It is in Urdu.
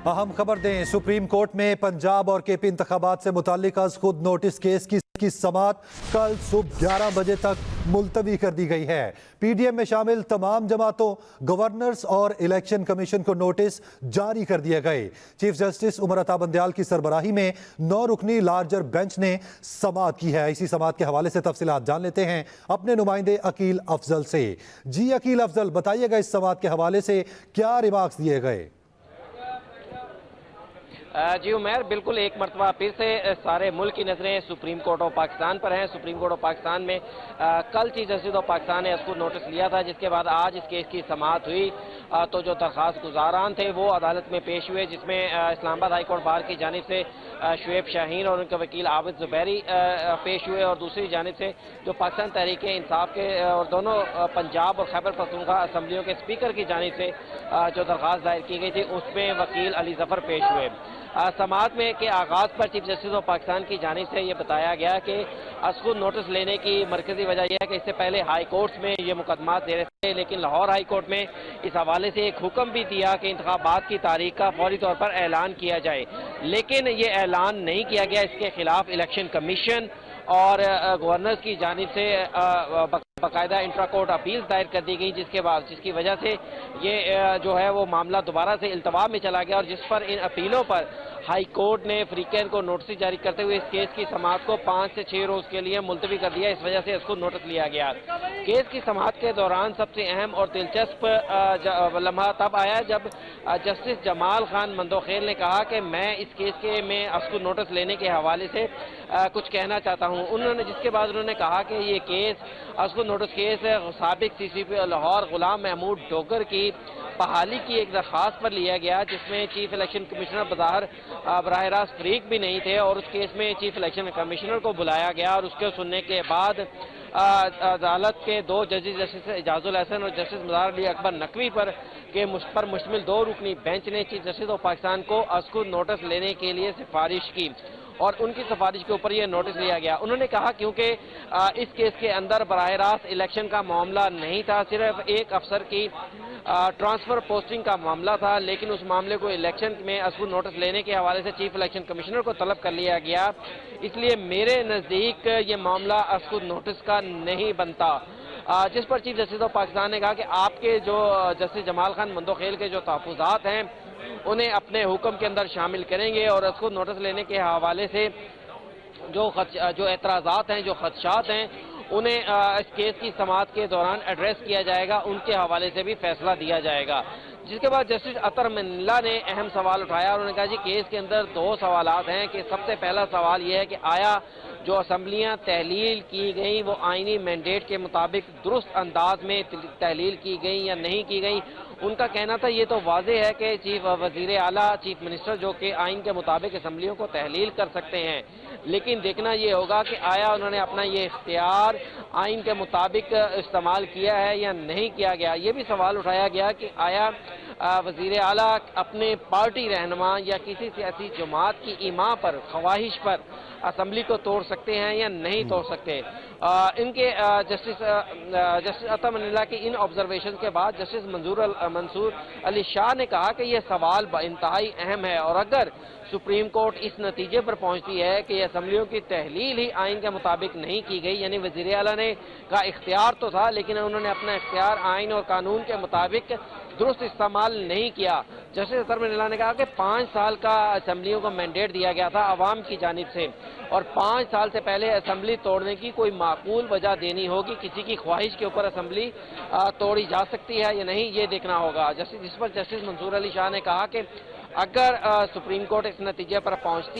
اہم خبر دیں، سپریم کورٹ میں پنجاب اور کے پی انتخابات سے متعلق از خود نوٹس کیس کی سماعت کل صبح 11 بجے تک ملتوی کر دی گئی ہے۔ پی ڈی ایم میں شامل تمام جماعتوں، گورنرز اور الیکشن کمیشن کو نوٹس جاری کر دیے گئے۔ چیف جسٹس عمر عطا بندیال کی سربراہی میں 9 رکنی لارجر بینچ نے سماعت کی ہے۔ اسی سماعت کے حوالے سے تفصیلات جان لیتے ہیں اپنے نمائندے عقیل افضل سے۔ جی عقیل افضل، بتائیے گا اس سماعت کے حوالے سے کیا ریمارکس دیے گئے؟ جی عمیر، بالکل ایک مرتبہ پھر سے سارے ملک کی نظریں سپریم کورٹ آف پاکستان پر ہیں۔ سپریم کورٹ آف پاکستان میں کل چیف جسٹس آف پاکستان نے اس کو نوٹس لیا تھا، جس کے بعد آج اس کیس کی سماعت ہوئی تو جو درخواست گزاران تھے وہ عدالت میں پیش ہوئے، جس میں اسلام آباد ہائی کورٹ بار کی جانب سے شعیب شاہین اور ان کے وکیل عابد زبیری پیش ہوئے، اور دوسری جانب سے جو پاکستان تحریک انصاف کے اور دونوں پنجاب اور خیبر پختونخوا اسمبلیوں کے اسپیکر کی جانب سے جو درخواست دائر کی گئی تھی اس میں وکیل علی ظفر پیش ہوئے۔ سماعت میں کے آغاز پر چیف جسٹس آف پاکستان کی جانب سے یہ بتایا گیا کہ خود نوٹس لینے کی مرکزی وجہ یہ ہے کہ اس سے پہلے ہائی کورٹس میں یہ مقدمات دے رہے تھے، لیکن لاہور ہائی کورٹ میں اس حوالے سے ایک حکم بھی دیا کہ انتخابات کی تاریخ کا فوری طور پر اعلان کیا جائے، لیکن یہ اعلان نہیں کیا گیا۔ اس کے خلاف الیکشن کمیشن اور گورنرز کی جانب سے باقاعدہ انٹرا کورٹ اپیلز دائر کر دی گئی، جس کی وجہ سے یہ جو ہے وہ معاملہ دوبارہ سے التوا میں چلا گیا، اور جس پر ان اپیلوں پر ہائی کورٹ نے فریقین کو نوٹس جاری کرتے ہوئے اس کیس کی سماعت کو 5 سے 6 روز کے لیے ملتوی کر دیا۔ اس وجہ سے اس کو نوٹس لیا گیا۔ کیس کی سماعت کے دوران سب سے اہم اور دلچسپ لمحہ تب آیا جب جسٹس جمال خان مندوخیل نے کہا کہ میں اس کیس کے میں اس کو نوٹس لینے کے حوالے سے کچھ کہنا چاہتا ہوں۔ جس کے بعد انہوں نے کہا کہ یہ کیس اس کو نوٹس کیس سابق سی سی پی لاہور غلام محمود ڈوگر کی بحالی کی ایک درخواست پر لیا گیا، جس میں چیف الیکشن کمشنر بظاہر براہ راست فریق بھی نہیں تھے، اور اس کیس میں چیف الیکشن کمشنر کو بلایا گیا، اور اس کے سننے کے بعد عدالت کے 2 ججز جسٹس اعجاز الحسن اور جسٹس مظہر علی اکبر نقوی پر مشتمل 2 رکنی بینچ نے چیف جسٹس آف پاکستان کو از خود نوٹس لینے کے لیے سفارش کی، اور ان کی سفارش کے اوپر یہ نوٹس لیا گیا۔ انہوں نے کہا کیونکہ اس کیس کے اندر براہ راست الیکشن کا معاملہ نہیں تھا، صرف ایک افسر کی ٹرانسفر پوسٹنگ کا معاملہ تھا، لیکن اس معاملے کو الیکشن میں از خود نوٹس لینے کے حوالے سے چیف الیکشن کمشنر کو طلب کر لیا گیا، اس لیے میرے نزدیک یہ معاملہ از خود نوٹس کا نہیں بنتا، جس پر چیف جسٹس آف پاکستان نے کہا کہ آپ کے جو جسٹس جمال خان مندوخیل کے جو تحفظات ہیں انہیں اپنے حکم کے اندر شامل کریں گے، اور اس کو نوٹس لینے کے حوالے سے جو اعتراضات ہیں، جو خدشات ہیں، انہیں اس کیس کی سماعت کے دوران ایڈریس کیا جائے گا، ان کے حوالے سے بھی فیصلہ دیا جائے گا۔ جس کے بعد جسٹس اطہر منلہ نے اہم سوال اٹھایا، اور انہوں نے کہا جی کیس کے اندر 2 سوالات ہیں کہ سب سے پہلا سوال یہ ہے کہ آیا جو اسمبلیاں تحلیل کی گئیں وہ آئینی مینڈیٹ کے مطابق درست انداز میں تحلیل کی گئیں یا نہیں کی گئیں۔ ان کا کہنا تھا یہ تو واضح ہے کہ چیف وزیر اعلیٰ چیف منسٹر جو کہ آئین کے مطابق اسمبلیوں کو تحلیل کر سکتے ہیں، لیکن دیکھنا یہ ہوگا کہ آیا انہوں نے اپنا یہ اختیار آئین کے مطابق استعمال کیا ہے یا نہیں کیا گیا۔ یہ بھی سوال اٹھایا گیا کہ آیا وزیر اعلیٰ اپنے پارٹی رہنما یا کسی سیاسی جماعت کی ایما پر، خواہش پر اسمبلی کو توڑ سکتے ہیں یا نہیں توڑ سکتے۔ ان کے جسٹس اطہر منلہ کی ان آبزرویشن کے بعد جسٹس منصور علی شاہ نے کہا کہ یہ سوال انتہائی اہم ہے، اور اگر سپریم کورٹ اس نتیجے پر پہنچتی ہے کہ یہ اسمبلیوں کی تحلیل ہی آئین کے مطابق نہیں کی گئی، یعنی وزیر اعلیٰ نے کا اختیار تو تھا لیکن انہوں نے اپنا اختیار آئین اور قانون کے مطابق درست استعمال نہیں کیا۔ جسٹس اطہر منلہ نے کہا کہ 5 سال کا اسمبلیوں کو مینڈیٹ دیا گیا تھا عوام کی جانب سے، اور 5 سال سے پہلے اسمبلی توڑنے کی کوئی معقول وجہ دینی ہوگی، کسی کی خواہش کے اوپر اسمبلی توڑی جا سکتی ہے یا نہیں یہ دیکھنا ہوگا۔ جس پر جسٹس منصور علی شاہ نے کہا کہ اگر سپریم کورٹ اس نتیجے پر پہنچتی